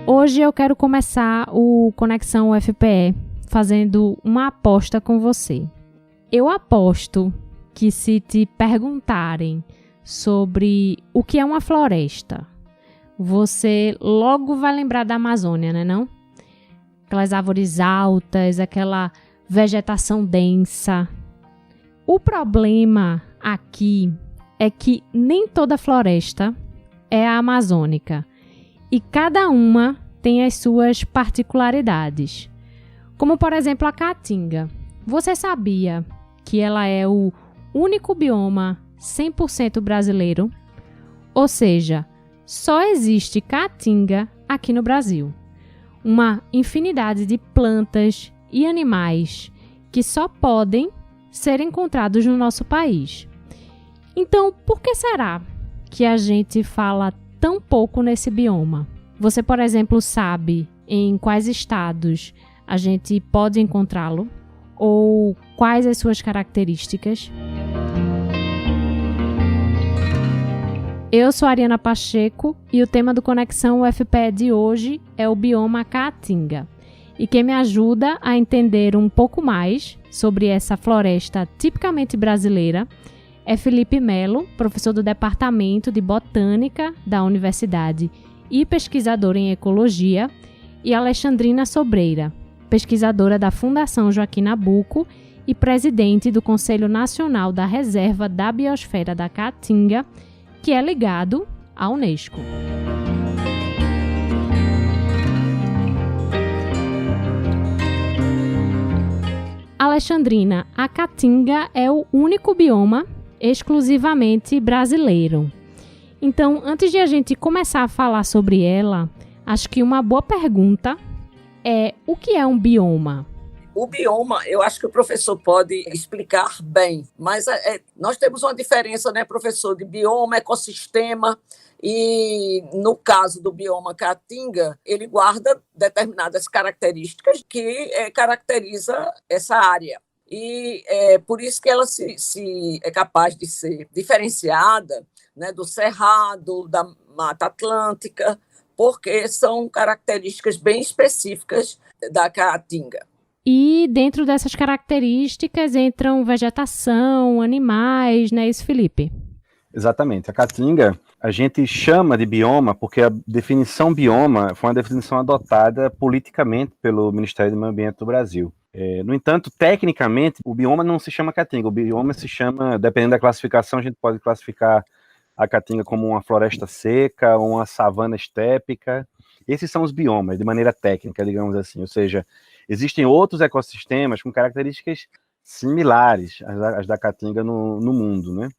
Hoje eu quero começar o Conexão UFPE fazendo uma aposta com você. Eu aposto que se te perguntarem sobre o que é uma floresta, você logo vai lembrar da Amazônia, né não? Aquelas árvores altas, aquela vegetação densa. O problema aqui é que nem toda floresta é a amazônica e cada uma tem as suas particularidades. Como, por exemplo, a caatinga. Você sabia que ela é o único bioma 100% brasileiro? Ou seja, só existe caatinga aqui no Brasil. Uma infinidade de plantas e animais que só podem ser encontrados no nosso país. Então, por que será que a gente fala tão pouco nesse bioma? Você, por exemplo, sabe em quais estados a gente pode encontrá-lo? Ou quais as suas características? Eu sou a Ariana Pacheco e o tema do Conexão UFPE de hoje é o bioma caatinga. E quem me ajuda a entender um pouco mais sobre essa floresta tipicamente brasileira é Felipe Melo, professor do Departamento de Botânica da Universidade e pesquisador em Ecologia, e Alexandrina Sobreira, pesquisadora da Fundação Joaquim Nabuco e presidente do Conselho Nacional da Reserva da Biosfera da Caatinga, que é ligado à Unesco. Alexandrina, a Caatinga é o único bioma exclusivamente brasileiro. Então, antes de a gente começar a falar sobre ela, acho que uma boa pergunta é: o que é um bioma? O bioma, eu acho que o professor pode explicar bem, mas nós temos uma diferença, né, professor, de bioma, ecossistema, e no caso do bioma Caatinga, ele guarda determinadas características que caracteriza essa área. E é por isso que ela se é capaz de ser diferenciada, né, do Cerrado, da Mata Atlântica, porque são características bem específicas da Caatinga. E dentro dessas características entram vegetação, animais, não é isso, Felipe? Exatamente. A Caatinga a gente chama de bioma porque a definição bioma foi uma definição adotada politicamente pelo Ministério do Meio Ambiente do Brasil. No entanto, tecnicamente, o bioma não se chama Caatinga. O bioma se chama, dependendo da classificação, a gente pode classificar a Caatinga como uma floresta seca, uma savana estépica. Esses são os biomas, de maneira técnica, digamos assim. Ou seja, existem outros ecossistemas com características similares às da Caatinga no mundo, né?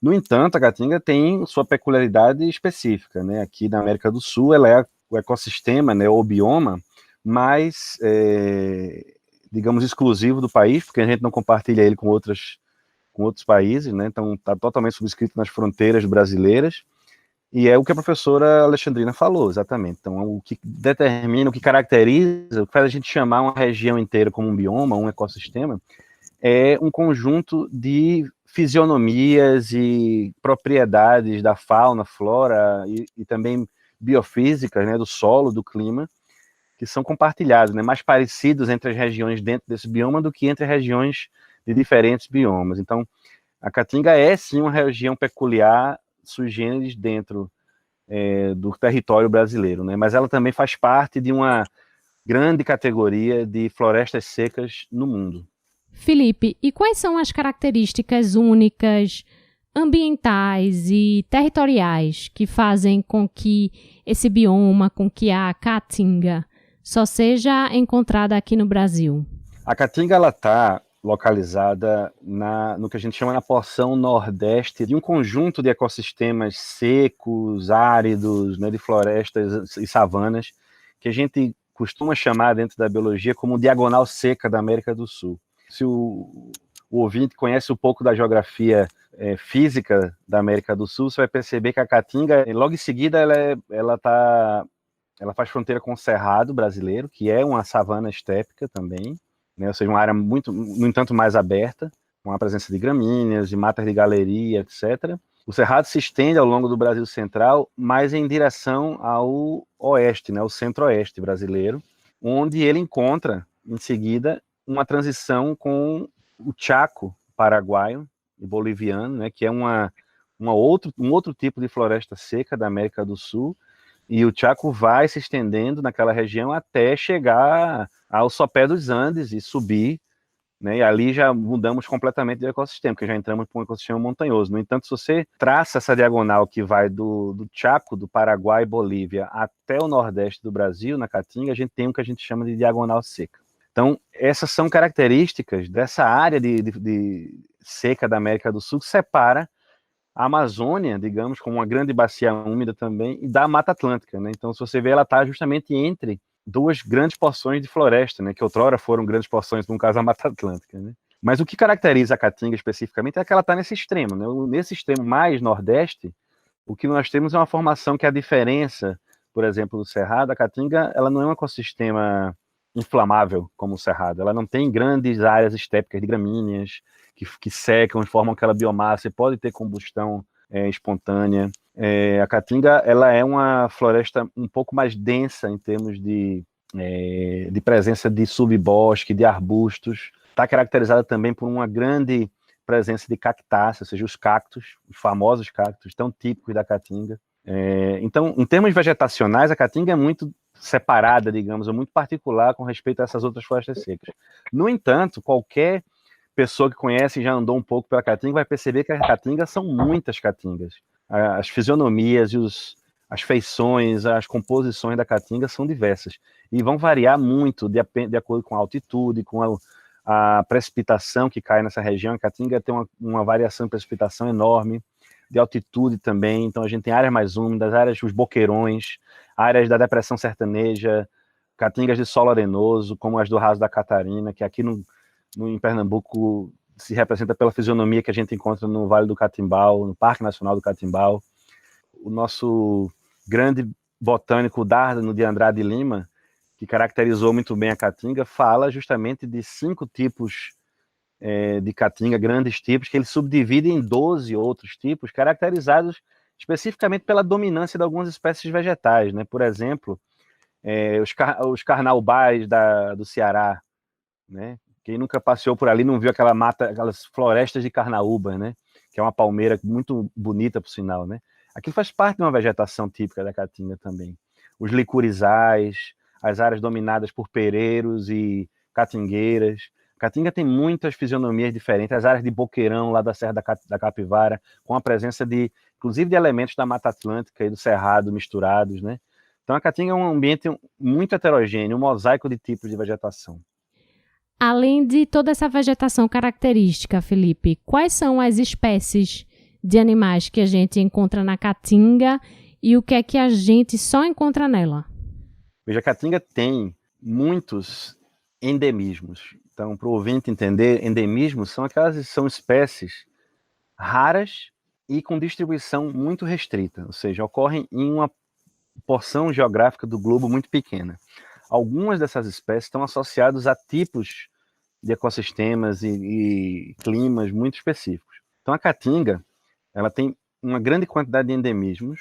No entanto, a Caatinga tem sua peculiaridade específica, né? Aqui na América do Sul, ela é o ecossistema, né, o bioma mais, digamos, exclusivo do país, porque a gente não compartilha ele com outros países, né? Então está totalmente subscrito nas fronteiras brasileiras, e é o que a professora Alexandrina falou, exatamente. Então, o que determina, o que caracteriza, o que faz a gente chamar uma região inteira como um bioma, um ecossistema, é um conjunto de fisionomias e propriedades da fauna, flora e também biofísicas, né, do solo, do clima, que são compartilhados, né, mais parecidos entre as regiões dentro desse bioma do que entre regiões de diferentes biomas. Então, a Caatinga é sim uma região peculiar, sui generis, dentro do território brasileiro, né, mas ela também faz parte de uma grande categoria de florestas secas no mundo. Felipe, e quais são as características únicas, ambientais e territoriais que fazem com que esse bioma, com que a Caatinga, só seja encontrada aqui no Brasil? A Caatinga ela está localizada no que a gente chama na porção nordeste de um conjunto de ecossistemas secos, áridos, né, de florestas e savanas, que a gente costuma chamar dentro da biologia como diagonal seca da América do Sul. Se o ouvinte conhece um pouco da geografia física da América do Sul, você vai perceber que a Caatinga, logo em seguida, ela faz fronteira com o Cerrado brasileiro, que é uma savana estépica também, né? Ou seja, uma área muito, no entanto, mais aberta, com a presença de gramíneas, de matas de galeria, etc. O cerrado se estende ao longo do Brasil Central, mas em direção ao oeste, né, o centro-oeste brasileiro, onde ele encontra, em seguida, uma transição com o Chaco paraguaio e boliviano, né, que é um outro tipo de floresta seca da América do Sul, e o Chaco vai se estendendo naquela região até chegar ao sopé dos Andes e subir, né, e ali já mudamos completamente de ecossistema, porque já entramos para um ecossistema montanhoso. No entanto, se você traça essa diagonal que vai do Chaco, do Paraguai e Bolívia, até o nordeste do Brasil, na Caatinga, a gente tem o que a gente chama de diagonal seca. Então, essas são características dessa área de seca da América do Sul que separa a Amazônia, digamos, como uma grande bacia úmida também, e da Mata Atlântica, né? Então, se você vê, ela está justamente entre duas grandes porções de floresta, né? Que outrora foram grandes porções, no caso, a Mata Atlântica, né? Mas o que caracteriza a Caatinga especificamente é que ela está nesse extremo, né? Nesse extremo mais nordeste, o que nós temos é uma formação que a diferença, por exemplo, do Cerrado, a Caatinga, ela não é um ecossistema inflamável como o Cerrado, ela não tem grandes áreas estépicas de gramíneas que secam e formam aquela biomassa, e pode ter combustão espontânea. A Caatinga, ela é uma floresta um pouco mais densa em termos de presença de subbosque, de arbustos. Está caracterizada também por uma grande presença de cactácea, ou seja, os cactos, os famosos cactos, tão típicos da Caatinga. Então, em termos vegetacionais, a Caatinga é muito separada, digamos, é muito particular com respeito a essas outras florestas secas. No entanto, qualquer pessoa que conhece e já andou um pouco pela Caatinga vai perceber que as Caatingas são muitas Caatingas. As fisionomias e as feições, as composições da Caatinga são diversas e vão variar muito de acordo com a altitude, com a precipitação que cai nessa região. A Caatinga tem uma variação de precipitação enorme, de altitude também. Então a gente tem áreas mais úmidas, os boqueirões, áreas da depressão sertaneja, Caatingas de solo arenoso, como as do Raso da Catarina, que aqui em Pernambuco se representa pela fisionomia que a gente encontra no Vale do Catimbau, no Parque Nacional do Catimbau. O nosso grande botânico Dárdano de Andrade Lima, que caracterizou muito bem a Caatinga, fala justamente de 5 tipos de Caatinga, grandes tipos, que ele subdivide em 12 outros tipos, caracterizados especificamente pela dominância de algumas espécies vegetais, né? Por exemplo, os carnaubais do Ceará, né? Quem nunca passeou por ali não viu aquelas florestas de carnaúba, né? Que é uma palmeira muito bonita, por sinal, né? Aquilo faz parte de uma vegetação típica da Caatinga também. Os licurizais, as áreas dominadas por pereiros e catingueiras. Caatinga tem muitas fisionomias diferentes, as áreas de boqueirão lá da Serra da Capivara, com a presença inclusive de elementos da Mata Atlântica e do Cerrado misturados, né? Então a Caatinga é um ambiente muito heterogêneo, um mosaico de tipos de vegetação. Além de toda essa vegetação característica, Felipe, quais são as espécies de animais que a gente encontra na Caatinga e o que é que a gente só encontra nela? Veja, a Caatinga tem muitos endemismos. Então, para o ouvinte entender, endemismos são espécies raras e com distribuição muito restrita, ou seja, ocorrem em uma porção geográfica do globo muito pequena. Algumas dessas espécies estão associadas a tipos de ecossistemas e climas muito específicos. Então, a Caatinga, ela tem uma grande quantidade de endemismos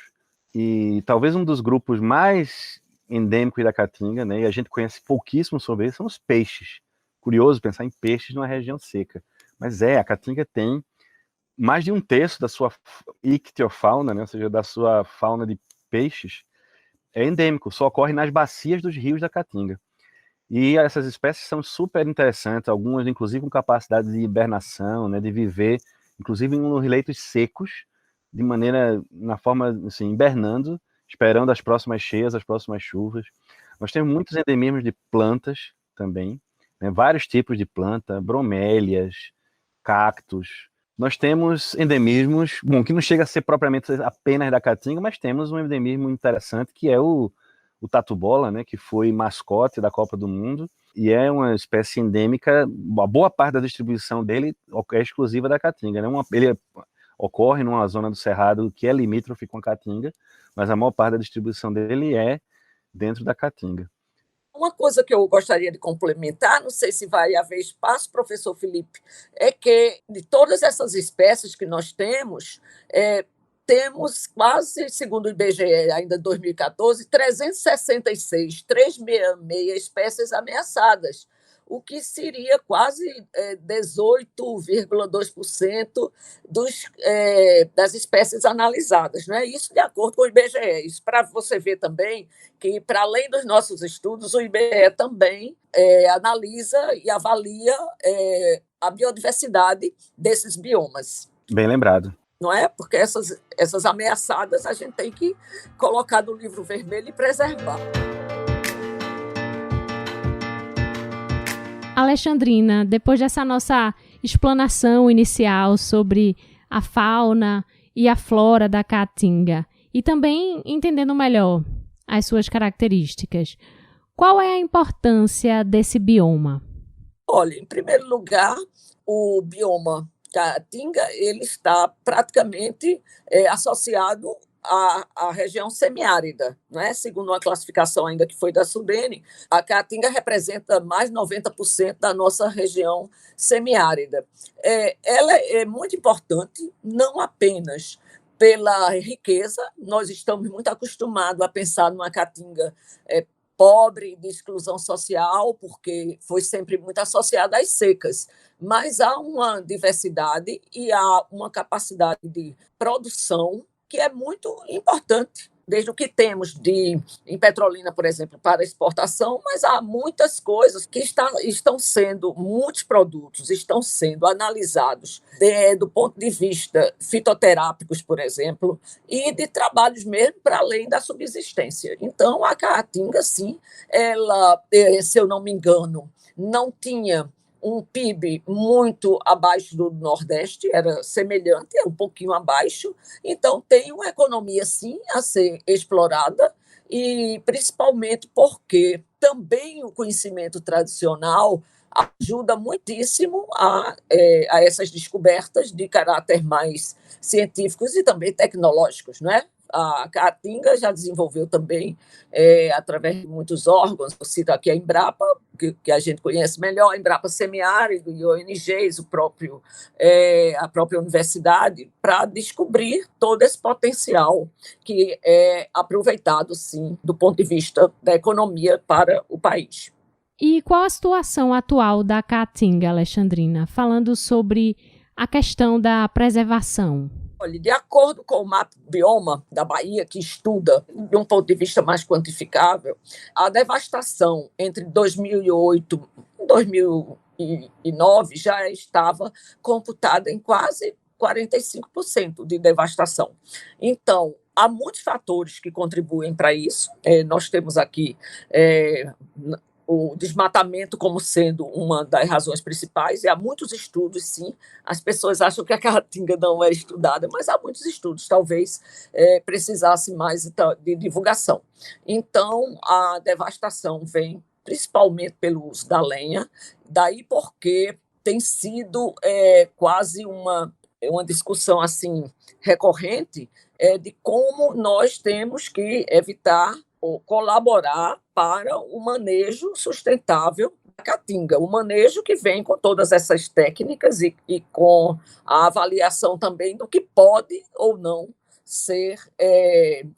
e talvez um dos grupos mais endêmicos da Caatinga, né, e a gente conhece pouquíssimo sobre isso, são os peixes. Curioso pensar em peixes numa região seca. Mas a Caatinga tem mais de 1/3 da sua ictiofauna, né, ou seja, da sua fauna de peixes, é endêmico, só ocorre nas bacias dos rios da Caatinga. E essas espécies são super interessantes, algumas inclusive com capacidade de hibernação, né, de viver, inclusive nos leitos secos, na forma assim, hibernando, esperando as próximas cheias, as próximas chuvas. Nós temos muitos endemismos de plantas também, né, vários tipos de planta, bromélias, cactos. Nós temos endemismos, que não chega a ser propriamente apenas da Caatinga, mas temos um endemismo interessante que é o tatu-bola, né, que foi mascote da Copa do Mundo e é uma espécie endêmica. A boa parte da distribuição dele é exclusiva da Caatinga, né? Ele ocorre numa zona do Cerrado que é limítrofe com a Caatinga, mas a maior parte da distribuição dele é dentro da Caatinga. Uma coisa que eu gostaria de complementar, não sei se vai haver espaço, professor Felipe, é que de todas essas espécies que nós temos, temos quase, segundo o IBGE, ainda em 2014, 366 espécies ameaçadas, o que seria quase 18,2% das espécies analisadas. Né? Isso de acordo com o IBGE. Isso para você ver também que, para além dos nossos estudos, o IBGE também analisa e avalia a biodiversidade desses biomas. Bem lembrado. Não é? Porque essas ameaçadas a gente tem que colocar no livro vermelho e preservar. Alexandrina, depois dessa nossa explanação inicial sobre a fauna e a flora da Caatinga, e também entendendo melhor as suas características, qual é a importância desse bioma? Olha, em primeiro lugar, o bioma Caatinga ele está praticamente associado à região semiárida, né? Segundo uma classificação ainda que foi da Sudene, a Caatinga representa mais de 90% da nossa região semiárida. Ela é muito importante, não apenas pela riqueza, nós estamos muito acostumados a pensar numa Caatinga pobre, de exclusão social, porque foi sempre muito associada às secas, mas há uma diversidade e há uma capacidade de produção que é muito importante, desde o que temos em Petrolina, por exemplo, para exportação, mas há muitas coisas que estão sendo, muitos produtos estão sendo analisados do ponto de vista fitoterápicos, por exemplo, e de trabalhos mesmo para além da subsistência. Então, a Caatinga, sim, ela, se eu não me engano, não tinha um PIB muito abaixo do Nordeste, era semelhante, um pouquinho abaixo. Então, tem uma economia, sim, a ser explorada, e principalmente porque também o conhecimento tradicional ajuda muitíssimo a essas descobertas de caráter mais científicos e também tecnológicos, não é? A Caatinga já desenvolveu também, através de muitos órgãos, eu cito aqui a Embrapa, que a gente conhece melhor, a Embrapa Semiárido e ONGs, a própria universidade, para descobrir todo esse potencial que é aproveitado, sim, do ponto de vista da economia para o país. E qual a situação atual da Caatinga, Alexandrina, falando sobre a questão da preservação? Olha, de acordo com o mapa bioma da Bahia, que estuda, de um ponto de vista mais quantificável, a devastação entre 2008 e 2009 já estava computada em quase 45% de devastação. Então, há muitos fatores que contribuem para isso. Nós temos aqui o desmatamento como sendo uma das razões principais, e há muitos estudos, sim. As pessoas acham que a Caatinga não é estudada, mas há muitos estudos, talvez precisasse mais de divulgação. Então, a devastação vem principalmente pelo uso da lenha, daí porque tem sido quase uma discussão assim recorrente de como nós temos que evitar ou colaborar para o manejo sustentável da Caatinga, o manejo que vem com todas essas técnicas e com a avaliação também do que pode ou não ser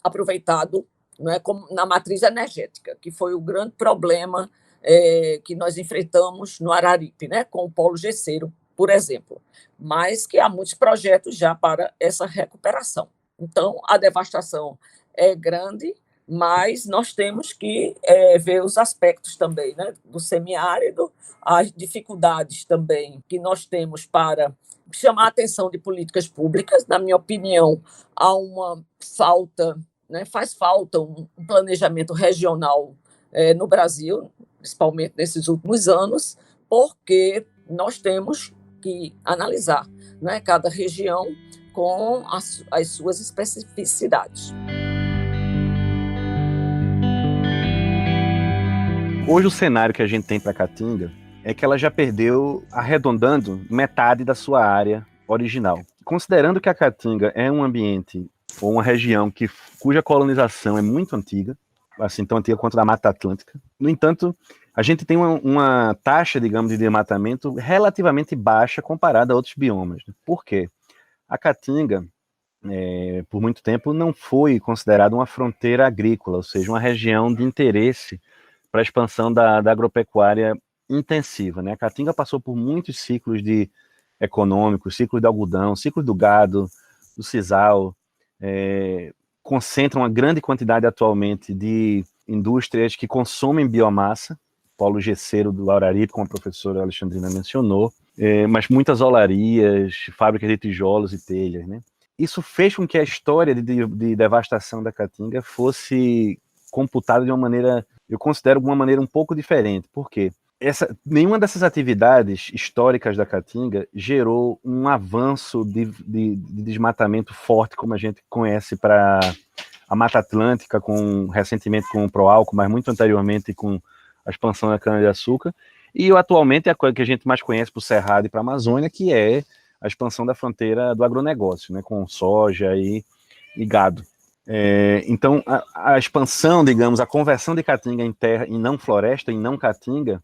aproveitado, não é, como na matriz energética, que foi o grande problema que nós enfrentamos no Araripe, né, com o polo gesseiro, por exemplo, mas que há muitos projetos já para essa recuperação. Então, a devastação é grande, mas nós temos que ver os aspectos também, né, do semiárido, as dificuldades também que nós temos para chamar a atenção de políticas públicas. Na minha opinião, há uma falta, né, faz falta um planejamento regional no Brasil, principalmente nesses últimos anos, porque nós temos que analisar, né, cada região com as suas especificidades. Hoje o cenário que a gente tem para a Caatinga é que ela já perdeu, arredondando, metade da sua área original. Considerando que a Caatinga é um ambiente ou uma região cuja colonização é muito antiga, assim, tão antiga quanto a da Mata Atlântica, no entanto, a gente tem uma taxa, digamos, de desmatamento relativamente baixa comparada a outros biomas. Por quê? A Caatinga por muito tempo, não foi considerada uma fronteira agrícola, ou seja, uma região de interesse para a expansão da agropecuária intensiva, né? A Caatinga passou por muitos ciclos econômicos, ciclos de algodão, ciclo do gado, do sisal, concentra uma grande quantidade atualmente de indústrias que consomem biomassa, polo gesseiro do Lauraripe, como a professora Alexandrina mencionou, mas muitas olarias, fábricas de tijolos e telhas, né? Isso fez com que a história de devastação da Caatinga fosse computada de uma maneira, eu considero de uma maneira um pouco diferente. Por quê? Nenhuma dessas atividades históricas da Caatinga gerou um avanço de desmatamento forte, como a gente conhece para a Mata Atlântica, recentemente com o Proálcool, mas muito anteriormente com a expansão da cana-de-açúcar, e atualmente a coisa que a gente mais conhece para o Cerrado e para a Amazônia, que é a expansão da fronteira do agronegócio, né, com soja e gado. Então, a expansão, digamos, a conversão de Caatinga em terra, em não floresta, em não caatinga,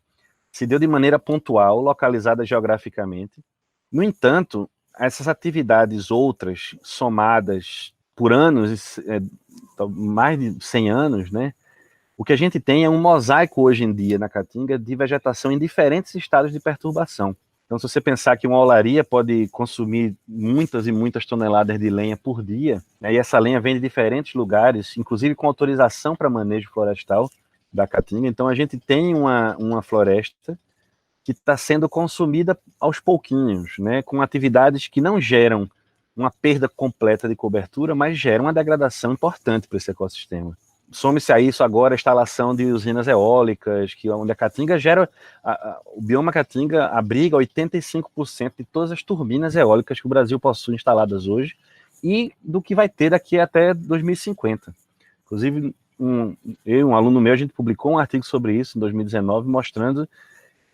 se deu de maneira pontual, localizada geograficamente. No entanto, essas atividades outras, somadas por anos, mais de 100 anos, né, o que a gente tem é um mosaico hoje em dia na Caatinga de vegetação em diferentes estados de perturbação. Então, se você pensar que uma olaria pode consumir muitas e muitas toneladas de lenha por dia, né, e essa lenha vem de diferentes lugares, inclusive com autorização para manejo florestal da Caatinga, então a gente tem uma floresta que está sendo consumida aos pouquinhos, né, com atividades que não geram uma perda completa de cobertura, mas geram uma degradação importante para esse ecossistema. Some-se a isso agora a instalação de usinas eólicas, onde a Caatinga gera... o bioma Caatinga abriga 85% de todas as turbinas eólicas que o Brasil possui instaladas hoje e do que vai ter daqui até 2050. Inclusive, um aluno meu, a gente publicou um artigo sobre isso em 2019, mostrando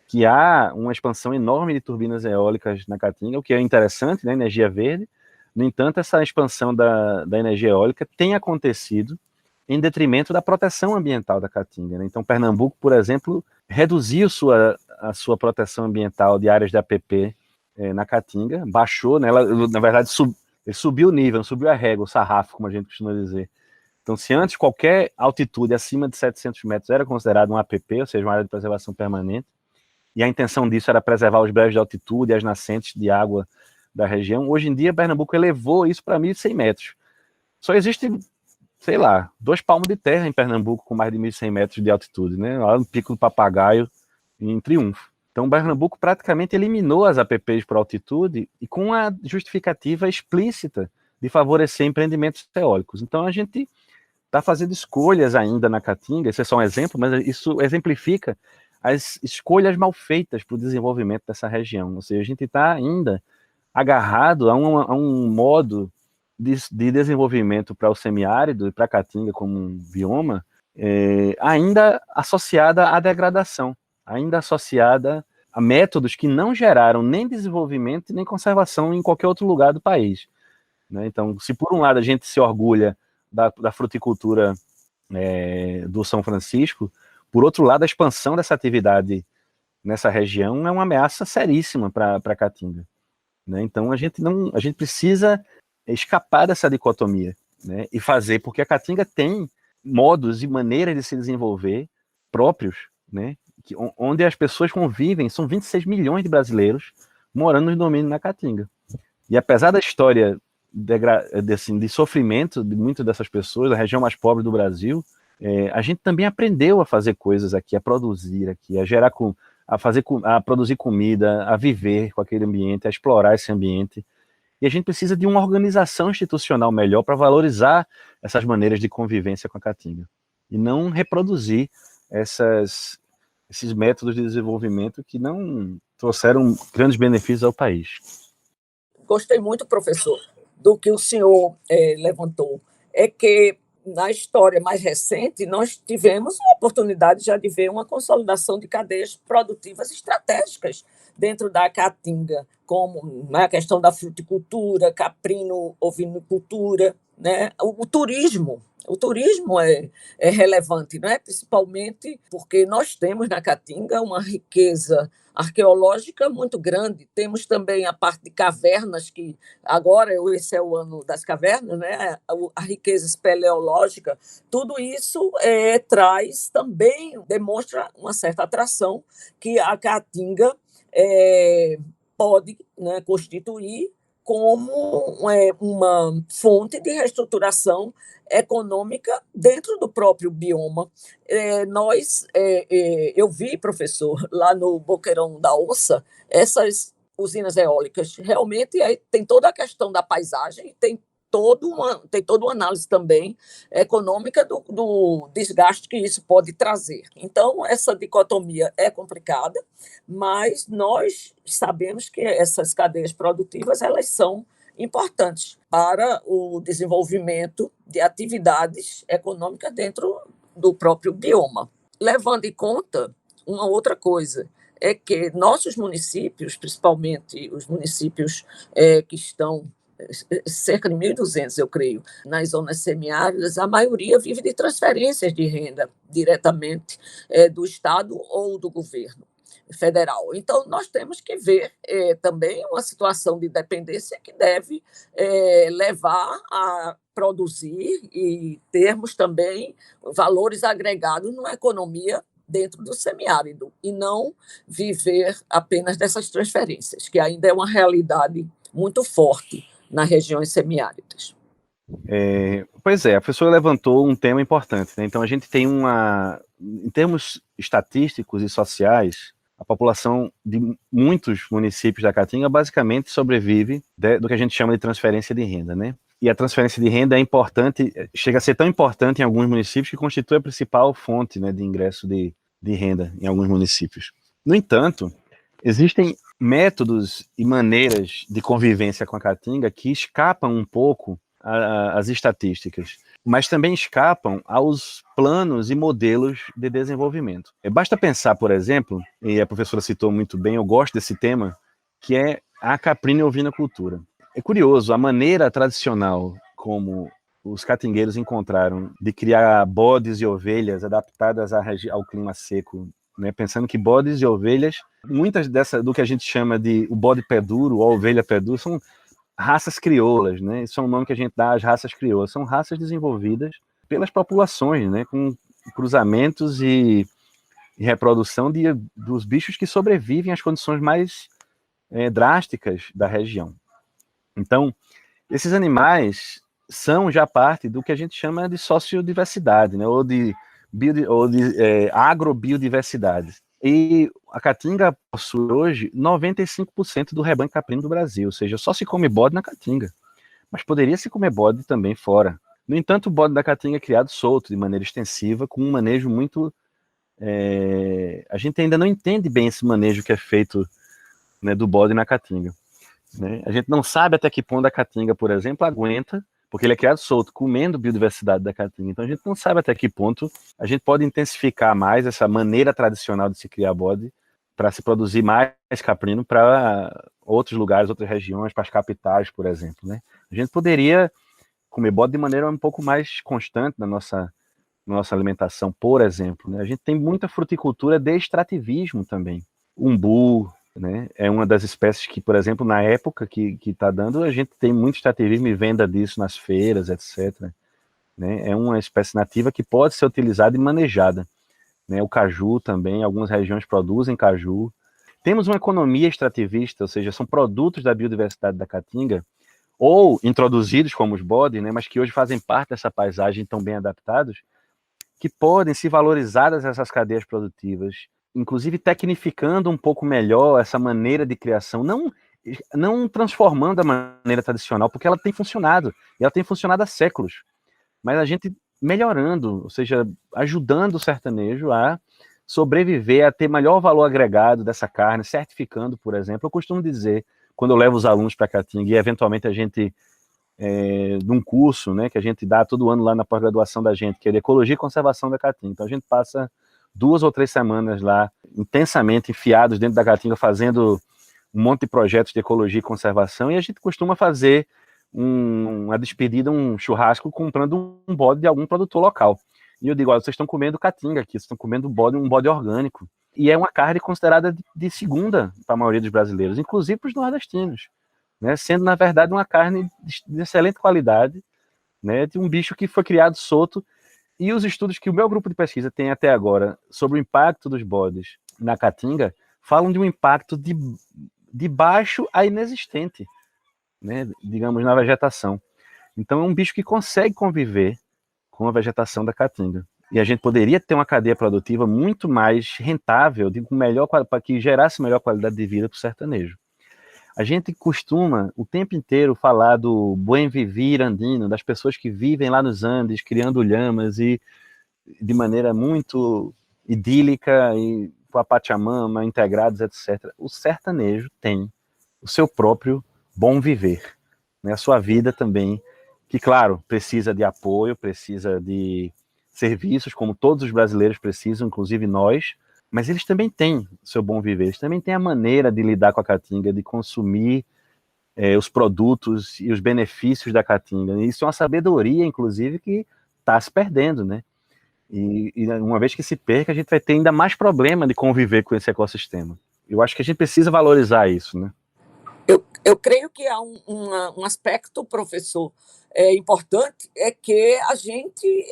que há uma expansão enorme de turbinas eólicas na Caatinga, o que é interessante, né, energia verde. No entanto, essa expansão da energia eólica tem acontecido em detrimento da proteção ambiental da Caatinga, né? Então, Pernambuco, por exemplo, reduziu a sua proteção ambiental de áreas de APP na Caatinga, baixou, né? Na verdade, subiu o nível, subiu a régua, o sarrafo, como a gente costuma dizer. Então, se antes qualquer altitude acima de 700 metros era considerado um APP, ou seja, uma área de preservação permanente, e a intenção disso era preservar os brejos de altitude e as nascentes de água da região, hoje em dia, Pernambuco elevou isso para 1.100 metros. Só existe, sei lá, 2 palmos de terra em Pernambuco com mais de 1.100 metros de altitude, né? Lá no Pico do Papagaio, em Triunfo. Então, Pernambuco praticamente eliminou as APPs por altitude e com a justificativa explícita de favorecer empreendimentos eólicos. Então, a gente está fazendo escolhas ainda na Caatinga, esse é só um exemplo, mas isso exemplifica as escolhas mal feitas para o desenvolvimento dessa região. Ou seja, a gente está ainda agarrado a um modo de desenvolvimento para o semiárido e para a Caatinga como um bioma, ainda associada à degradação, ainda associada a métodos que não geraram nem desenvolvimento nem conservação em qualquer outro lugar do país, né? Então, se por um lado a gente se orgulha da fruticultura do São Francisco, por outro lado, a expansão dessa atividade nessa região é uma ameaça seríssima para a Caatinga, né? Então, a gente precisa escapar dessa dicotomia, né? E fazer, porque a Caatinga tem modos e maneiras de se desenvolver próprios, né? Onde as pessoas convivem, são 26 milhões de brasileiros morando no domínio da Caatinga. E apesar da história de sofrimento de muitas dessas pessoas, da região mais pobre do Brasil, a gente também aprendeu a fazer coisas aqui, a produzir aqui, a produzir comida, a viver com aquele ambiente, a explorar esse ambiente. E a gente precisa de uma organização institucional melhor para valorizar essas maneiras de convivência com a Caatinga e não reproduzir esses métodos de desenvolvimento que não trouxeram grandes benefícios ao país. Gostei muito, professor, do que o senhor levantou. É que, na história mais recente, nós tivemos a oportunidade já de ver uma consolidação de cadeias produtivas estratégicas dentro da Caatinga, como a questão da fruticultura, caprino, ovinocultura, né? O turismo, O turismo é relevante, né? Principalmente porque nós temos na Caatinga uma riqueza arqueológica muito grande. Temos também a parte de cavernas, que agora esse é o ano das cavernas, né? A riqueza espeleológica. Tudo isso traz também, demonstra uma certa atração que a Caatinga pode, né, constituir como uma fonte de reestruturação econômica dentro do próprio bioma. Eu vi, professor, lá no Boqueirão da Onça, essas usinas eólicas. Realmente tem toda a questão da paisagem, tem toda uma análise também econômica do desgaste que isso pode trazer. Então, essa dicotomia é complicada, mas nós sabemos que essas cadeias produtivas elas são importantes para o desenvolvimento de atividades econômicas dentro do próprio bioma. Levando em conta uma outra coisa, é que nossos municípios, principalmente os municípios que estão cerca de 1.200, eu creio, nas zonas semiáridas, a maioria vive de transferências de renda diretamente do Estado ou do governo federal. Então, nós temos que ver também uma situação de dependência que deve levar a produzir e termos também valores agregados numa economia dentro do semiárido e não viver apenas dessas transferências, que ainda é uma realidade muito forte nas regiões semiáridas. Pois é, a professora levantou um tema importante, né? Então a gente tem em termos estatísticos e sociais, a população de muitos municípios da Caatinga basicamente sobrevive do que a gente chama de transferência de renda, né? E a transferência de renda é importante, chega a ser tão importante em alguns municípios que constitui a principal fonte, né, de ingresso de renda em alguns municípios. No entanto, existem métodos e maneiras de convivência com a Caatinga que escapam um pouco às estatísticas, mas também escapam aos planos e modelos de desenvolvimento. Basta pensar, por exemplo, e a professora citou muito bem, eu gosto desse tema, que é a caprina e ovinocultura. É curioso, a maneira tradicional como os catingueiros encontraram de criar bodes e ovelhas adaptadas ao clima seco, né, pensando que bodes e ovelhas, muitas do que a gente chama de o bode pé duro ou a ovelha pé duro, são raças crioulas, né? Isso é um nome que a gente dá às raças crioulas. São raças desenvolvidas pelas populações, né, com cruzamentos e reprodução dos bichos que sobrevivem às condições mais drásticas da região. Então, esses animais são já parte do que a gente chama de sociodiversidade, né, ou de agrobiodiversidade. E a Caatinga possui hoje 95% do rebanho caprino do Brasil, ou seja, só se come bode na Caatinga, mas poderia se comer bode também fora. No entanto, o bode da Caatinga é criado solto, de maneira extensiva, com um manejo muito... a gente ainda não entende bem esse manejo que é feito, né, do bode na Caatinga, né? A gente não sabe até que ponto a Caatinga, por exemplo, aguenta, porque ele é criado solto, comendo biodiversidade da Caatinga. Então a gente não sabe até que ponto a gente pode intensificar mais essa maneira tradicional de se criar bode para se produzir mais caprino para outros lugares, outras regiões, para as capitais, por exemplo, né? A gente poderia comer bode de maneira um pouco mais constante na nossa alimentação, por exemplo, né? A gente tem muita fruticultura de extrativismo também. Umbu, né, é uma das espécies que, por exemplo, na época que está dando, a gente tem muito extrativismo e venda disso nas feiras, etc. Né? É uma espécie nativa que pode ser utilizada e manejada. Né? O caju também, algumas regiões produzem caju. Temos uma economia extrativista, ou seja, são produtos da biodiversidade da Caatinga, ou introduzidos como os bodes, né, mas que hoje fazem parte dessa paisagem tão bem adaptados, que podem ser valorizadas essas cadeias produtivas, inclusive tecnificando um pouco melhor essa maneira de criação, não transformando a maneira tradicional, porque ela tem funcionado, e ela tem funcionado há séculos, mas a gente melhorando, ou seja, ajudando o sertanejo a sobreviver, a ter maior valor agregado dessa carne, certificando, por exemplo. Eu costumo dizer, quando eu levo os alunos para Caatinga, e eventualmente a gente, num curso, né, que a gente dá todo ano lá na pós-graduação da gente, que é de Ecologia e Conservação da Caatinga, então a gente passa 2 ou 3 semanas lá, intensamente enfiados dentro da Caatinga, fazendo um monte de projetos de ecologia e conservação, e a gente costuma fazer uma despedida, um churrasco, comprando um bode de algum produtor local. E eu digo, olha, vocês estão comendo caatinga aqui, vocês estão comendo um bode orgânico. E é uma carne considerada de segunda para a maioria dos brasileiros, inclusive para os nordestinos, né? Sendo, na verdade, uma carne de excelente qualidade, né? De um bicho que foi criado solto. E os estudos que o meu grupo de pesquisa tem até agora sobre o impacto dos bodes na caatinga falam de um impacto de baixo a inexistente, né? Digamos, na vegetação. Então é um bicho que consegue conviver com a vegetação da caatinga. E a gente poderia ter uma cadeia produtiva muito mais rentável, para que gerasse melhor qualidade de vida para o sertanejo. A gente costuma o tempo inteiro falar do buen vivir andino, das pessoas que vivem lá nos Andes, criando lhamas e de maneira muito idílica e com a Pachamama, integrados, etc. O sertanejo tem o seu próprio bom viver, né? A sua vida também, que, claro, precisa de apoio, precisa de serviços, como todos os brasileiros precisam, inclusive nós, mas eles também têm o seu bom viver, eles também têm a maneira de lidar com a caatinga, de consumir os produtos e os benefícios da caatinga. E isso é uma sabedoria, inclusive, que está se perdendo, né? E uma vez que se perca, a gente vai ter ainda mais problema de conviver com esse ecossistema. Eu acho que a gente precisa valorizar isso, né? Eu creio que há um aspecto, professor, importante, é que a gente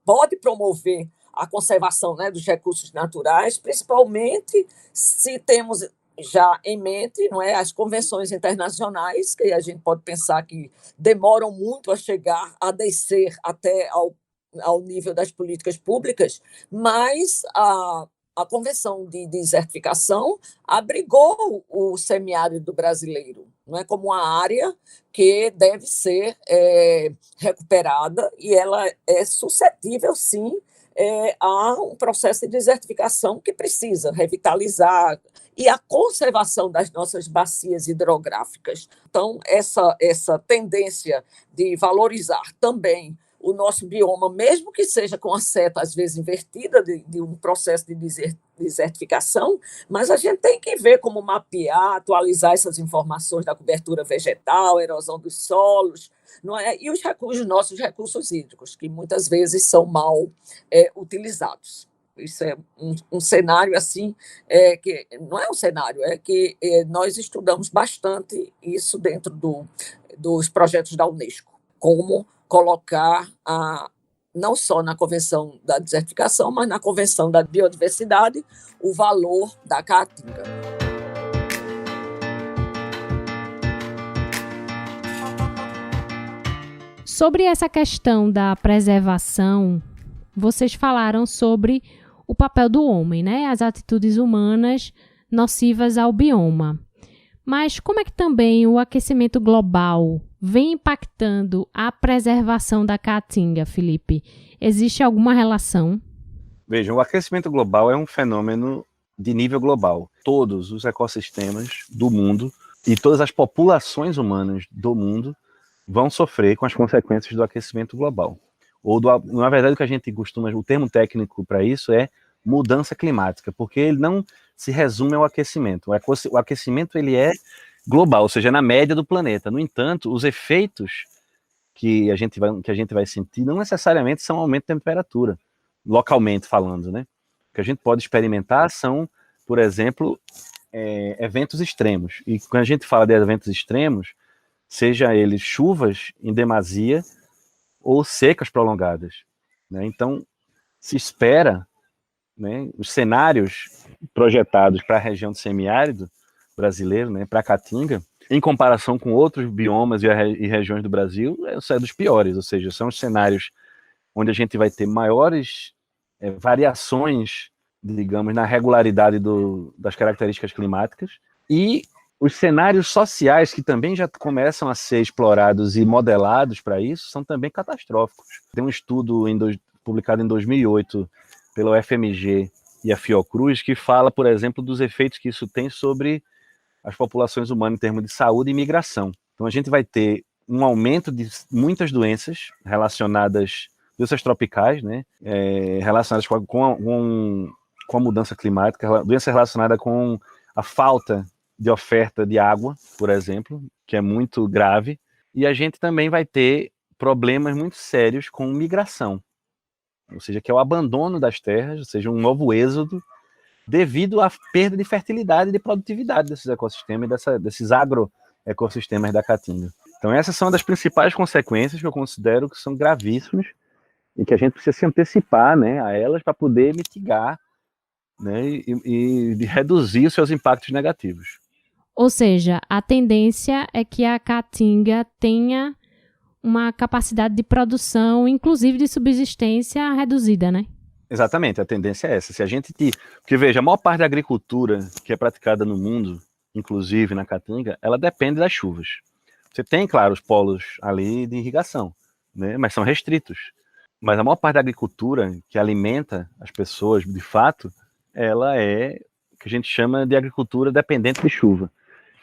pode promover a conservação, né, dos recursos naturais, principalmente se temos já em mente, não é, as convenções internacionais, que a gente pode pensar que demoram muito a chegar, a descer até ao nível das políticas públicas, mas a Convenção de Desertificação abrigou o semiárido brasileiro, não é, como uma área que deve ser recuperada, e ela é suscetível, sim, a um processo de desertificação que precisa revitalizar, e a conservação das nossas bacias hidrográficas. Então, essa tendência de valorizar também o nosso bioma, mesmo que seja com a seta, às vezes, invertida de um processo de desertificação, mas a gente tem que ver como mapear, atualizar essas informações da cobertura vegetal, erosão dos solos, não é? E os nossos recursos hídricos, que muitas vezes são mal utilizados. Isso é um cenário assim, que não é um cenário, é que nós estudamos bastante isso dentro dos projetos da Unesco, como colocar, não só na Convenção da Desertificação, mas na Convenção da Biodiversidade, o valor da caatinga. Sobre essa questão da preservação, vocês falaram sobre o papel do homem, né? As atitudes humanas nocivas ao bioma. Mas como é que também o aquecimento global vem impactando a preservação da caatinga, Felipe? Existe alguma relação? Vejam, o aquecimento global é um fenômeno de nível global. Todos os ecossistemas do mundo e todas as populações humanas do mundo vão sofrer com as consequências do aquecimento global. Na verdade, o que a gente costuma, o termo técnico para isso é mudança climática, porque ele não se resume ao aquecimento. O aquecimento ele é global, ou seja, na média do planeta. No entanto, os efeitos que a gente vai sentir não necessariamente são aumento de temperatura, localmente falando, né? O que a gente pode experimentar são, por exemplo, eventos extremos. E quando a gente fala de eventos extremos, seja eles chuvas em demasia ou secas prolongadas, né? Então, se espera, né, os cenários projetados para a região do semiárido brasileiro, né, para a Caatinga, em comparação com outros biomas e regiões do Brasil, é dos piores, ou seja, são os cenários onde a gente vai ter maiores variações, digamos, na regularidade das características climáticas, e os cenários sociais que também já começam a ser explorados e modelados para isso são também catastróficos. Tem um estudo publicado em 2008 pela UFMG e a Fiocruz que fala, por exemplo, dos efeitos que isso tem sobre as populações humanas em termos de saúde e migração. Então a gente vai ter um aumento de muitas doenças relacionadas, doenças tropicais, né, relacionadas com a mudança climática, doenças relacionadas com a falta de oferta de água, por exemplo, que é muito grave, e a gente também vai ter problemas muito sérios com migração, ou seja, que é o abandono das terras, ou seja, um novo êxodo, devido à perda de fertilidade e de produtividade desses ecossistemas, desses agroecossistemas da Caatinga. Então essas são das principais consequências que eu considero que são gravíssimas e que a gente precisa se antecipar, né, a elas para poder mitigar, né, e reduzir os seus impactos negativos. Ou seja, a tendência é que a Caatinga tenha uma capacidade de produção, inclusive de subsistência, reduzida, né? Exatamente, a tendência é essa. Se a gente porque veja, a maior parte da agricultura que é praticada no mundo, inclusive na Caatinga, ela depende das chuvas. Você tem, claro, os polos ali de irrigação, né? Mas são restritos. Mas a maior parte da agricultura que alimenta as pessoas, de fato, ela é o que a gente chama de agricultura dependente de chuva.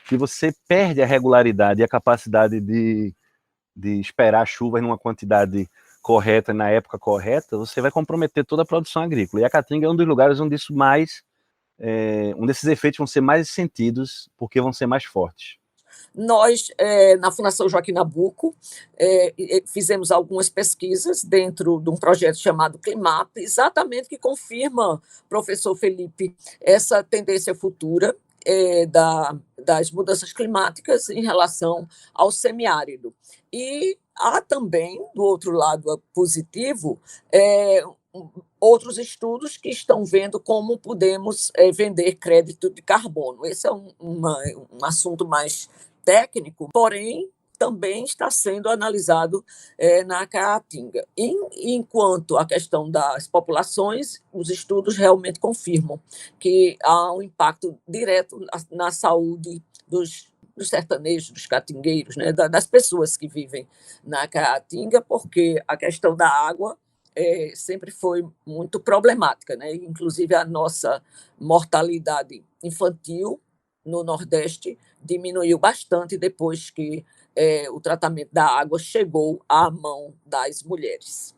Se você perde a regularidade e a capacidade de esperar chuvas numa quantidade correta, na época correta, você vai comprometer toda a produção agrícola. E a Caatinga é um dos lugares onde isso onde esses efeitos vão ser mais sentidos, porque vão ser mais fortes. Nós, na Fundação Joaquim Nabuco, fizemos algumas pesquisas dentro de um projeto chamado Climap, exatamente que confirma, professor Felipe, essa tendência futura das mudanças climáticas em relação ao semiárido. E há também, do outro lado positivo, outros estudos que estão vendo como podemos vender crédito de carbono. Esse é um assunto mais técnico, porém também está sendo analisado na Caatinga. Enquanto a questão das populações, os estudos realmente confirmam que há um impacto direto na saúde dos sertanejos, dos caatingueiros, né, das pessoas que vivem na Caatinga, porque a questão da água sempre foi muito problemática, né? Inclusive a nossa mortalidade infantil no Nordeste diminuiu bastante depois que o tratamento da água chegou à mão das mulheres.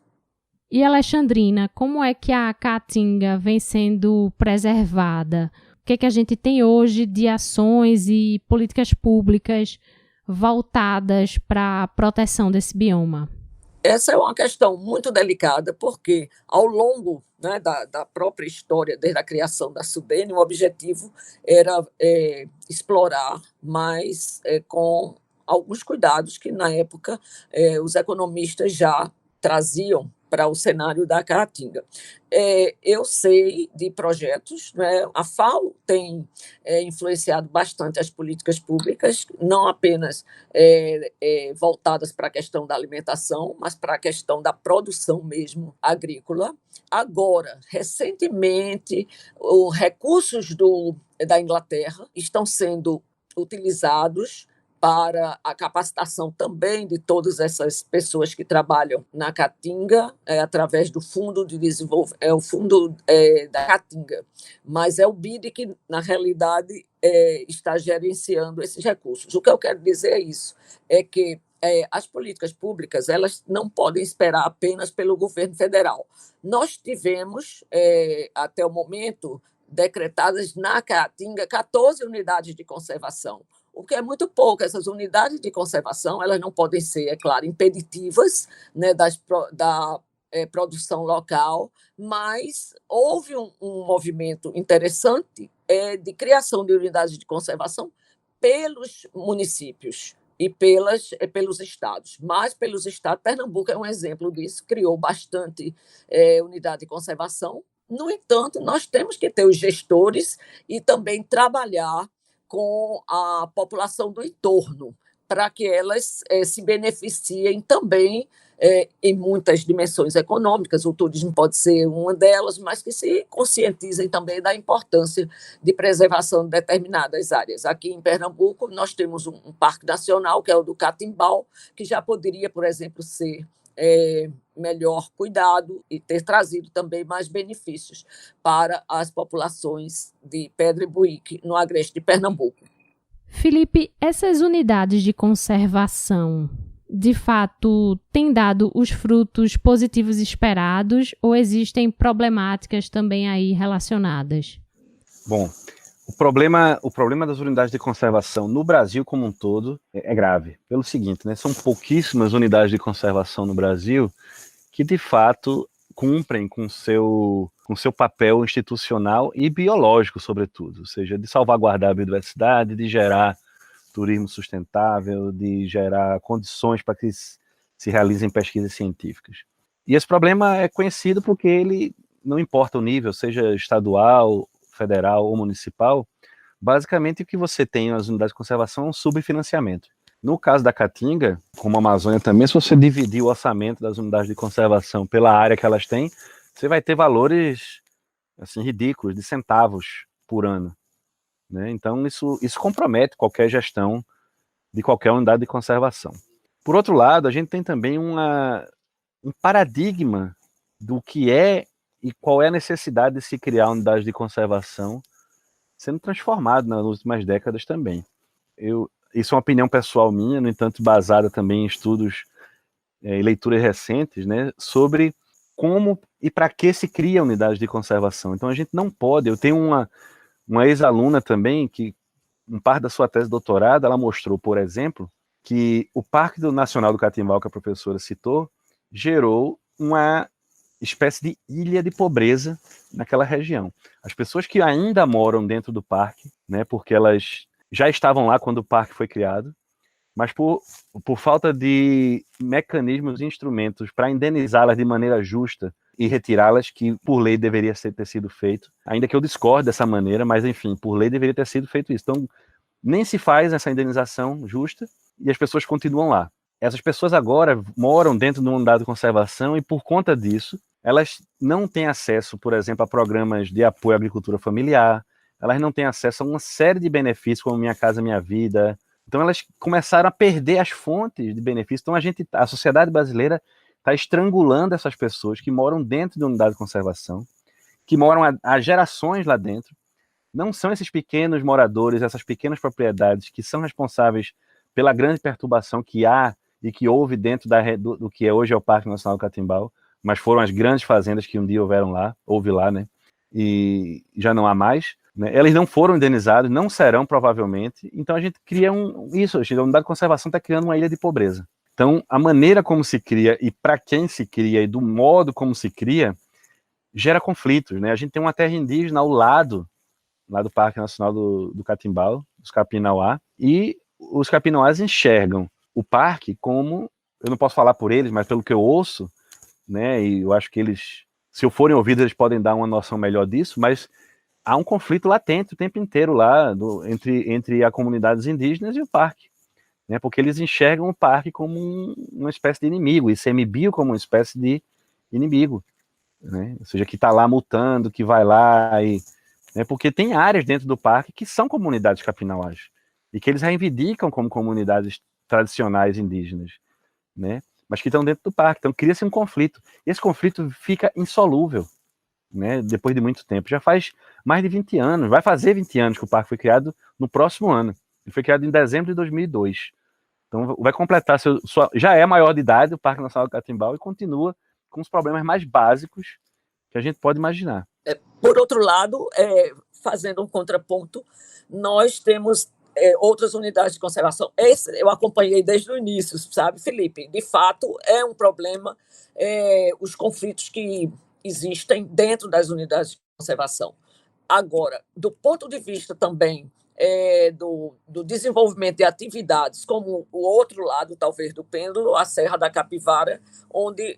E, Alexandrina, como é que a Caatinga vem sendo preservada? O que é que a gente tem hoje de ações e políticas públicas voltadas para a proteção desse bioma? Essa é uma questão muito delicada, porque ao longo, né, da própria história, desde a criação da SUDENE, o objetivo era explorar, mas com alguns cuidados que, na época, os economistas já traziam para o cenário da Caatinga. Eu sei de projetos, né? A FAO tem influenciado bastante as políticas públicas, não apenas voltadas para a questão da alimentação, mas para a questão da produção mesmo agrícola. Agora, recentemente, os recursos da Inglaterra estão sendo utilizados para a capacitação também de todas essas pessoas que trabalham na Caatinga, através do Fundo de Desenvolvimento, o Fundo da Caatinga, mas é o BID que, na realidade, está gerenciando esses recursos. O que eu quero dizer é isso, é que as políticas públicas elas não podem esperar apenas pelo governo federal. Nós tivemos, até o momento, decretadas na Caatinga 14 unidades de conservação, o que é muito pouco. Essas unidades de conservação elas não podem ser, é claro, impeditivas, né, da produção local, mas houve um movimento interessante de criação de unidades de conservação pelos municípios e pelos estados. Mas pelos estados, Pernambuco é um exemplo disso, criou bastante unidade de conservação. No entanto, nós temos que ter os gestores e também trabalhar com a população do entorno, para que elas se beneficiem também em muitas dimensões econômicas. O turismo pode ser uma delas, mas que se conscientizem também da importância de preservação de determinadas áreas. Aqui em Pernambuco, nós temos um parque nacional, que é o do Catimbau, que já poderia, por exemplo, ser melhor cuidado e ter trazido também mais benefícios para as populações de Pedra e Buíque, no agreste de Pernambuco. Felipe, essas unidades de conservação, de fato, têm dado os frutos positivos esperados ou existem problemáticas também aí relacionadas? Bom, O problema das unidades de conservação no Brasil como um todo é grave. Pelo seguinte, né, são pouquíssimas unidades de conservação no Brasil que, de fato, cumprem com seu papel institucional e biológico, sobretudo. Ou seja, de salvaguardar a biodiversidade, de gerar turismo sustentável, de gerar condições para que se realizem pesquisas científicas. E esse problema é conhecido porque ele, não importa o nível, seja estadual, federal ou municipal, basicamente o que você tem nas unidades de conservação é um subfinanciamento. No caso da Caatinga, como a Amazônia também, se você dividir o orçamento das unidades de conservação pela área que elas têm, você vai ter valores assim, ridículos, de centavos por ano. Né? Então, isso compromete qualquer gestão de qualquer unidade de conservação. Por outro lado, a gente tem também um paradigma do que é e qual é a necessidade de se criar unidades de conservação sendo transformado nas últimas décadas também. Isso é uma opinião pessoal minha, no entanto, basada também em estudos e leituras recentes, né, sobre como e para que se cria unidades de conservação. Então, a gente não pode... Eu tenho uma ex-aluna também que, em parte da sua tese de doutorado, ela mostrou, por exemplo, que o Parque Nacional do Catimbau, que a professora citou, gerou uma espécie de ilha de pobreza naquela região. As pessoas que ainda moram dentro do parque, né, porque elas já estavam lá quando o parque foi criado, mas por falta de mecanismos e instrumentos para indenizá-las de maneira justa e retirá-las, que por lei deveria ter sido feito, ainda que eu discorde dessa maneira, mas enfim, por lei deveria ter sido feito isso. Então, nem se faz essa indenização justa e as pessoas continuam lá. Essas pessoas agora moram dentro de uma unidade de conservação e, por conta disso, elas não têm acesso, por exemplo, a programas de apoio à agricultura familiar, elas não têm acesso a uma série de benefícios, como Minha Casa Minha Vida. Então, elas começaram a perder as fontes de benefícios. Então, a sociedade brasileira está estrangulando essas pessoas que moram dentro de uma unidade de conservação, que moram há gerações lá dentro. Não são esses pequenos moradores, essas pequenas propriedades que são responsáveis pela grande perturbação que há e que houve dentro do que hoje é o Parque Nacional do Catimbau, mas foram as grandes fazendas que um dia houve lá, né? E já não há mais. Né? Elas não foram indenizadas, não serão provavelmente. Então a gente cria isso. A unidade de conservação está criando uma ilha de pobreza. Então a maneira como se cria e para quem se cria e do modo como se cria gera conflitos. Né? A gente tem uma terra indígena ao lado, lá do Parque Nacional do Catimbau, dos Capinauá, e os capinauás enxergam o parque como, eu não posso falar por eles, mas pelo que eu ouço, né, e eu acho que eles, se forem ouvidos, eles podem dar uma noção melhor disso, mas há um conflito latente o tempo inteiro lá entre as comunidades indígenas e o parque, né, porque eles enxergam o parque como uma espécie de inimigo, e ICMBio como uma espécie de inimigo, né, ou seja, que está lá multando, que vai lá, né, porque tem áreas dentro do parque que são comunidades capinauás, e que eles reivindicam como comunidades tradicionais indígenas, né, mas que estão dentro do parque. Então cria-se um conflito. Esse conflito fica insolúvel, né, depois de muito tempo. Já faz mais de 20 anos, vai fazer 20 anos que o parque foi criado no próximo ano. Ele foi criado em dezembro de 2002. Então vai completar, já é maior de idade o Parque Nacional do Catimbau e continua com os problemas mais básicos que a gente pode imaginar. Por outro lado, fazendo um contraponto, nós temos outras unidades de conservação. Esse eu acompanhei desde o início, sabe, Felipe? De fato, é um problema os conflitos que existem dentro das unidades de conservação. Agora, do ponto de vista também do desenvolvimento de atividades, como o outro lado, talvez, do pêndulo, a Serra da Capivara, onde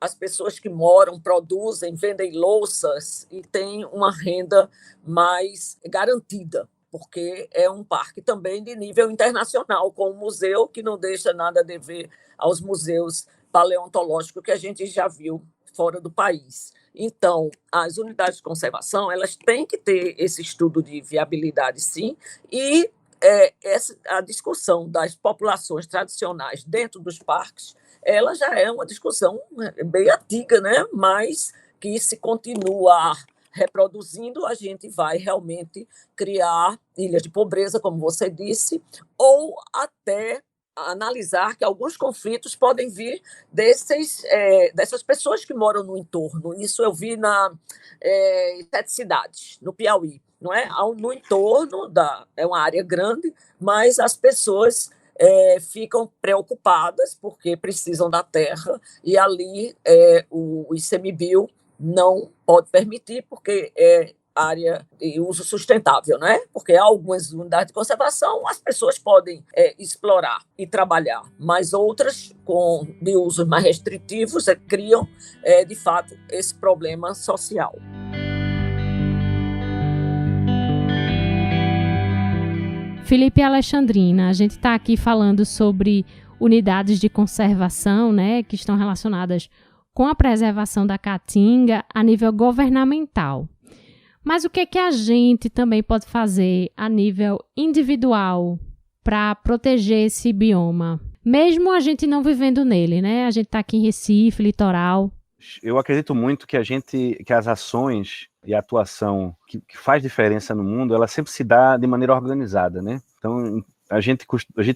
as pessoas que moram, produzem, vendem louças e têm uma renda mais garantida, porque é um parque também de nível internacional, com um museu que não deixa nada a dever aos museus paleontológicos que a gente já viu fora do país. Então, as unidades de conservação, elas têm que ter esse estudo de viabilidade, sim, e a discussão das populações tradicionais dentro dos parques, ela já é uma discussão bem antiga, né? Mas que se continuar reproduzindo, a gente vai realmente criar ilhas de pobreza, como você disse, ou até analisar que alguns conflitos podem vir dessas pessoas que moram no entorno. Isso eu vi em 7 cidades, no Piauí. não é? No entorno é uma área grande, mas as pessoas ficam preocupadas porque precisam da terra e ali o ICMBio não pode permitir porque é área de uso sustentável, né? Porque algumas unidades de conservação as pessoas podem explorar e trabalhar, mas outras de usos mais restritivos criam, de fato, esse problema social. Felipe e Alexandrina, a gente está aqui falando sobre unidades de conservação, né, que estão relacionadas com a preservação da caatinga a nível governamental. Mas o que a gente também pode fazer a nível individual para proteger esse bioma? Mesmo a gente não vivendo nele, né? A gente está aqui em Recife, litoral. Eu acredito muito que que as ações e a atuação que faz diferença no mundo, ela sempre se dá de maneira organizada, né? Então, a gente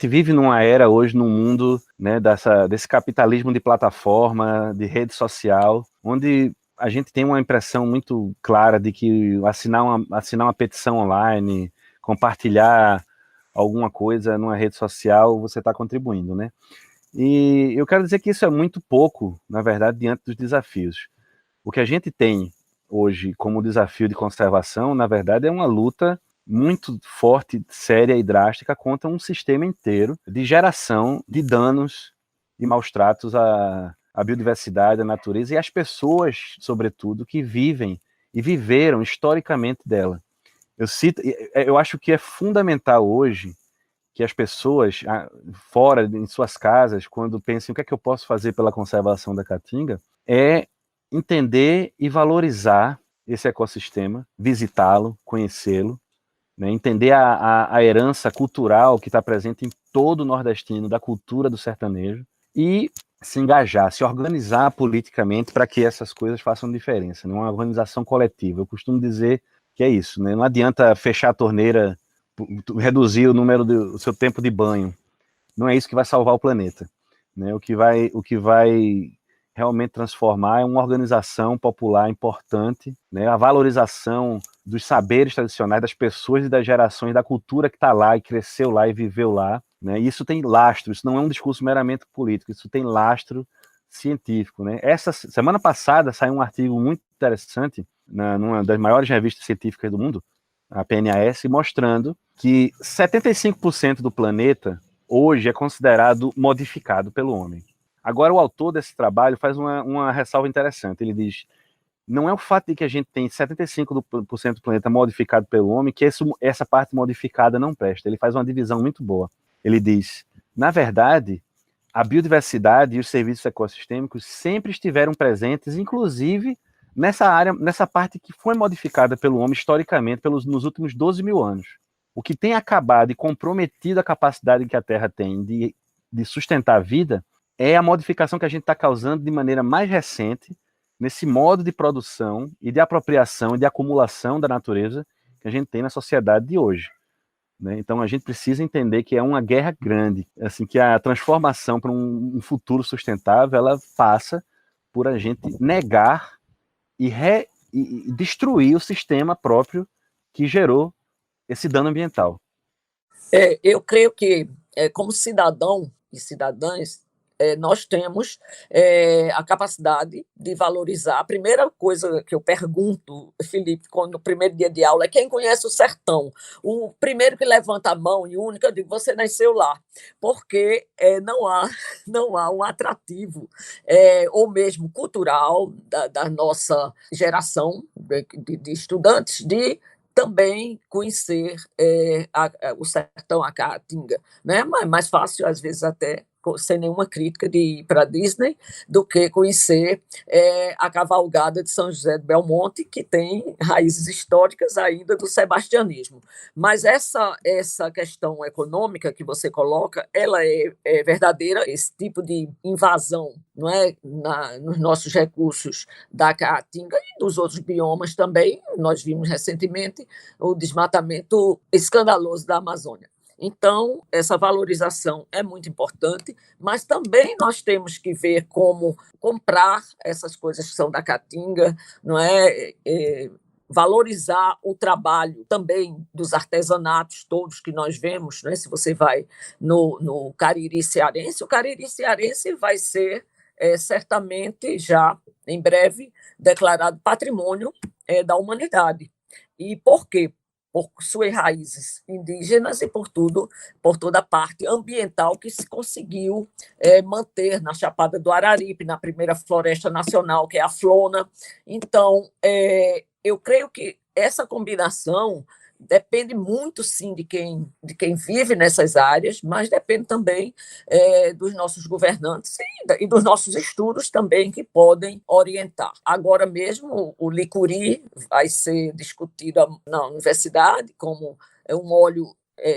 vive numa era hoje, num mundo, né, desse capitalismo de plataforma, de rede social, onde a gente tem uma impressão muito clara de que assinar uma petição online, compartilhar alguma coisa numa rede social, você está contribuindo, né? E eu quero dizer que isso é muito pouco, na verdade, diante dos desafios. O que a gente tem hoje como desafio de conservação, na verdade, é uma luta muito forte, séria e drástica contra um sistema inteiro de geração de danos e maus tratos à biodiversidade, à natureza e às pessoas, sobretudo, que vivem e viveram historicamente dela. Eu acho que é fundamental hoje que as pessoas, fora, em suas casas, quando pensam o que é que eu posso fazer pela conservação da caatinga, é entender e valorizar esse ecossistema, visitá-lo, conhecê-lo, né, entender a herança cultural que está presente em todo o nordestino, da cultura do sertanejo, e se engajar, se organizar politicamente para que essas coisas façam diferença, né, uma organização coletiva. Eu costumo dizer que é isso, né, não adianta fechar a torneira, reduzir o número do seu tempo de banho. Não é isso que vai salvar o planeta, né? O que vai realmente transformar é uma organização popular importante, né? A valorização dos saberes tradicionais das pessoas e das gerações, da cultura que está lá e cresceu lá e viveu lá, né? E isso tem lastro, isso não é um discurso meramente político, isso tem lastro científico, né? Essa semana passada saiu um artigo muito interessante numa das maiores revistas científicas do mundo, a PNAS, mostrando que 75% do planeta hoje é considerado modificado pelo homem. Agora, o autor desse trabalho faz uma ressalva interessante. Ele diz, não é o fato de que a gente tem 75% do planeta modificado pelo homem que essa parte modificada não presta. Ele faz uma divisão muito boa. Ele diz, na verdade, a biodiversidade e os serviços ecossistêmicos sempre estiveram presentes, inclusive nessa parte que foi modificada pelo homem historicamente nos últimos 12 mil anos. O que tem acabado e comprometido a capacidade que a Terra tem de sustentar a vida é a modificação que a gente está causando de maneira mais recente nesse modo de produção e de apropriação e de acumulação da natureza que a gente tem na sociedade de hoje, né? Então a gente precisa entender que é uma guerra grande, assim, que a transformação para um futuro sustentável ela passa por a gente negar e destruir o sistema próprio que gerou esse dano ambiental. Eu creio que, como cidadão e cidadãs, nós temos a capacidade de valorizar. A primeira coisa que eu pergunto, Felipe, no primeiro dia de aula, é quem conhece o sertão. O primeiro que levanta a mão e único, eu digo, você nasceu lá, porque não há um atrativo, ou mesmo cultural, da nossa geração de estudantes, de também conhecer o sertão, a Caatinga, né? Mas mais fácil, às vezes, até sem nenhuma crítica de ir para a Disney, do que conhecer a cavalgada de São José do Belmonte, que tem raízes históricas ainda do sebastianismo. Mas essa questão econômica que você coloca, ela é verdadeira, esse tipo de invasão, não é, nos nossos recursos da Caatinga e dos outros biomas também. Nós vimos recentemente o desmatamento escandaloso da Amazônia. Então, essa valorização é muito importante, mas também nós temos que ver como comprar essas coisas que são da Caatinga, não é? valorizar o trabalho também dos artesanatos todos que nós vemos, né? Se você vai no Cariri cearense, o Cariri cearense vai ser certamente já em breve declarado patrimônio da humanidade. E por quê? Por suas raízes indígenas e por toda a parte ambiental que se conseguiu manter na Chapada do Araripe, na primeira floresta nacional, que é a Flona. Então, eu creio que essa combinação depende muito, sim, de quem vive nessas áreas, mas depende também dos nossos governantes e dos nossos estudos também, que podem orientar. Agora mesmo, o licuri vai ser discutido na universidade como um óleo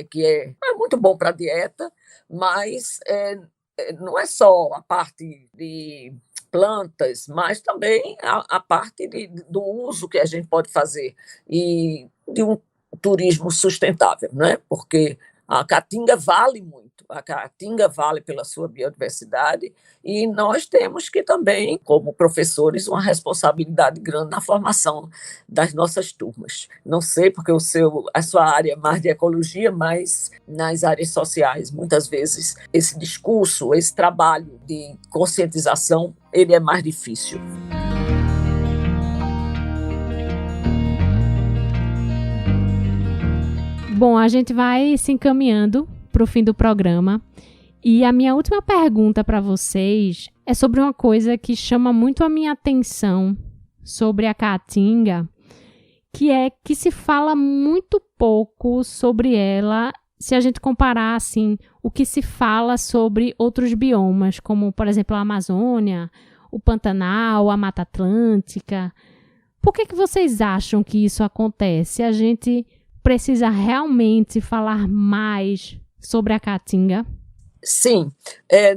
que é muito bom para a dieta, mas não é só a parte de plantas, mas também a parte do uso que a gente pode fazer e de um turismo sustentável, né? Porque a Caatinga vale muito, a Caatinga vale pela sua biodiversidade e nós temos que também, como professores, uma responsabilidade grande na formação das nossas turmas. Não sei porque a sua área é mais de ecologia, mas nas áreas sociais, muitas vezes, esse discurso, esse trabalho de conscientização, ele é mais difícil. Bom, a gente vai se encaminhando para o fim do programa. E a minha última pergunta para vocês é sobre uma coisa que chama muito a minha atenção sobre a Caatinga, que é que se fala muito pouco sobre ela se a gente comparar assim, o que se fala sobre outros biomas, como, por exemplo, a Amazônia, o Pantanal, a Mata Atlântica. Por que vocês acham que isso acontece? A gente precisa realmente falar mais sobre a Caatinga? Sim,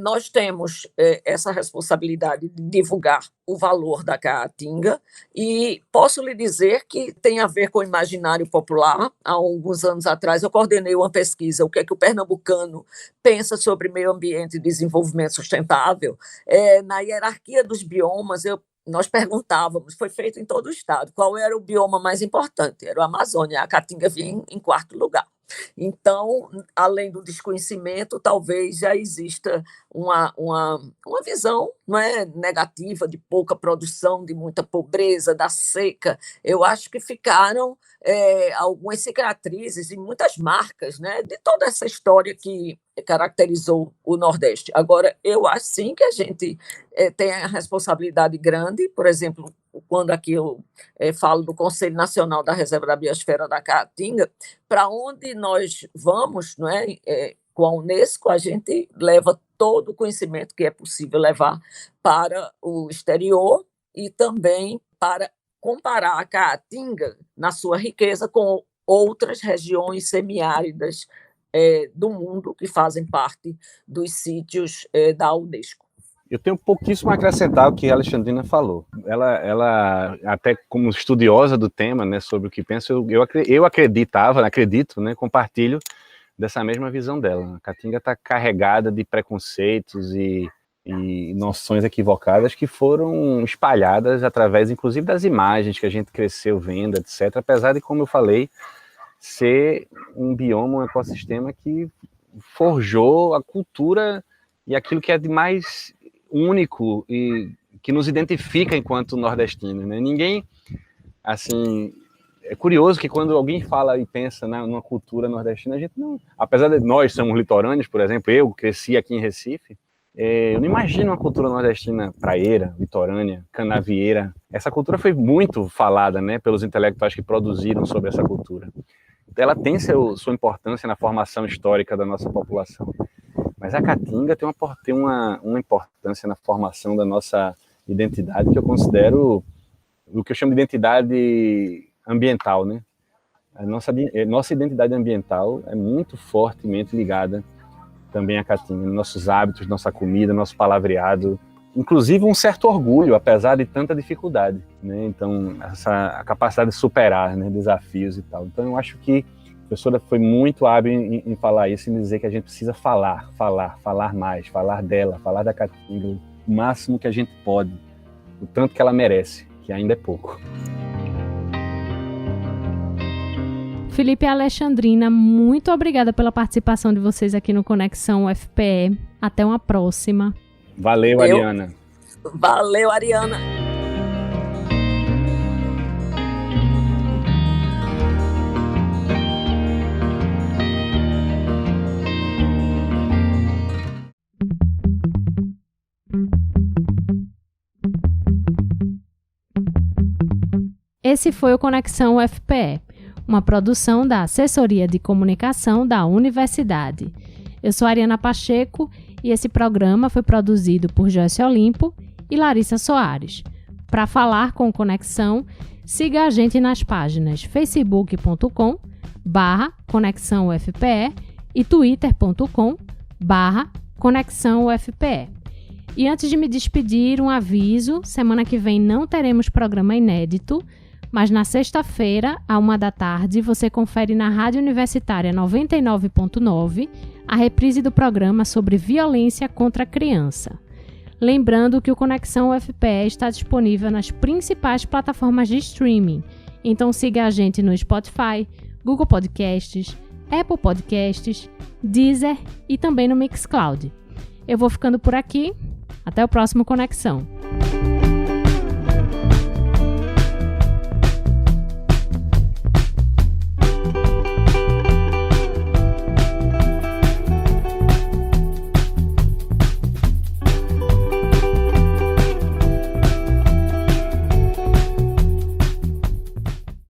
nós temos essa responsabilidade de divulgar o valor da Caatinga e posso lhe dizer que tem a ver com o imaginário popular. Há alguns anos atrás eu coordenei uma pesquisa, o que é que o pernambucano pensa sobre meio ambiente e desenvolvimento sustentável. Na hierarquia dos biomas, nós perguntávamos, foi feito em todo o estado, qual era o bioma mais importante? Era a Amazônia, a Caatinga vinha em quarto lugar. Então, além do desconhecimento, talvez já exista uma visão, não é, negativa, de pouca produção, de muita pobreza, da seca. Eu acho que ficaram algumas cicatrizes e muitas marcas, né, de toda essa história que caracterizou o Nordeste. Agora, eu acho sim que a gente tem a responsabilidade grande, por exemplo, quando aqui eu falo do Conselho Nacional da Reserva da Biosfera da Caatinga, para onde nós vamos, não é? Com a Unesco, a gente leva todo o conhecimento que é possível levar para o exterior e também para comparar a Caatinga na sua riqueza com outras regiões semiáridas do mundo que fazem parte dos sítios da Unesco. Eu tenho pouquíssimo a acrescentar o que a Alexandrina falou. Ela até como estudiosa do tema, né, sobre o que pensa, eu acredito, né, compartilho dessa mesma visão dela. A Caatinga está carregada de preconceitos e noções equivocadas que foram espalhadas através, inclusive, das imagens que a gente cresceu vendo, etc. Apesar de, como eu falei, ser um bioma, um ecossistema que forjou a cultura e aquilo que é de mais único e que nos identifica enquanto nordestinos, né? Ninguém, assim, é curioso que quando alguém fala e pensa numa cultura nordestina, a gente não, apesar de nós somos litorâneos, por exemplo, eu cresci aqui em Recife, eu não imagino uma cultura nordestina praieira, litorânea, canavieira. Essa cultura foi muito falada, né, pelos intelectuais que produziram sobre essa cultura. Ela tem sua importância na formação histórica da nossa população. Mas a Caatinga tem uma importância na formação da nossa identidade que eu considero o que eu chamo de identidade ambiental, né? A nossa identidade ambiental é muito fortemente ligada também à Caatinga, nossos hábitos, nossa comida, nosso palavreado, inclusive um certo orgulho, apesar de tanta dificuldade, né? Então, a capacidade de superar, né, desafios e tal. Então, eu acho que a professora foi muito hábil em falar isso, em dizer que a gente precisa falar mais, falar dela, falar da Caatinga, o máximo que a gente pode, o tanto que ela merece, que ainda é pouco. Felipe e Alexandrina, muito obrigada pela participação de vocês aqui no Conexão UFPE. Até uma próxima. Valeu, Ariana. Valeu, Ariana. Esse foi o Conexão UFPE, uma produção da Assessoria de Comunicação da Universidade. Eu sou Ariana Pacheco e esse programa foi produzido por Joyce Olimpo e Larissa Soares. Para falar com Conexão, siga a gente nas páginas facebook.com/Conexão UFPE e twitter.com/Conexão UFPE. E antes de me despedir, um aviso: semana que vem não teremos programa inédito, mas na sexta-feira, à 13h, você confere na Rádio Universitária 99.9 a reprise do programa sobre violência contra a criança. Lembrando que o Conexão UFPE está disponível nas principais plataformas de streaming, então siga a gente no Spotify, Google Podcasts, Apple Podcasts, Deezer e também no Mixcloud. Eu vou ficando por aqui. Até o próximo Conexão.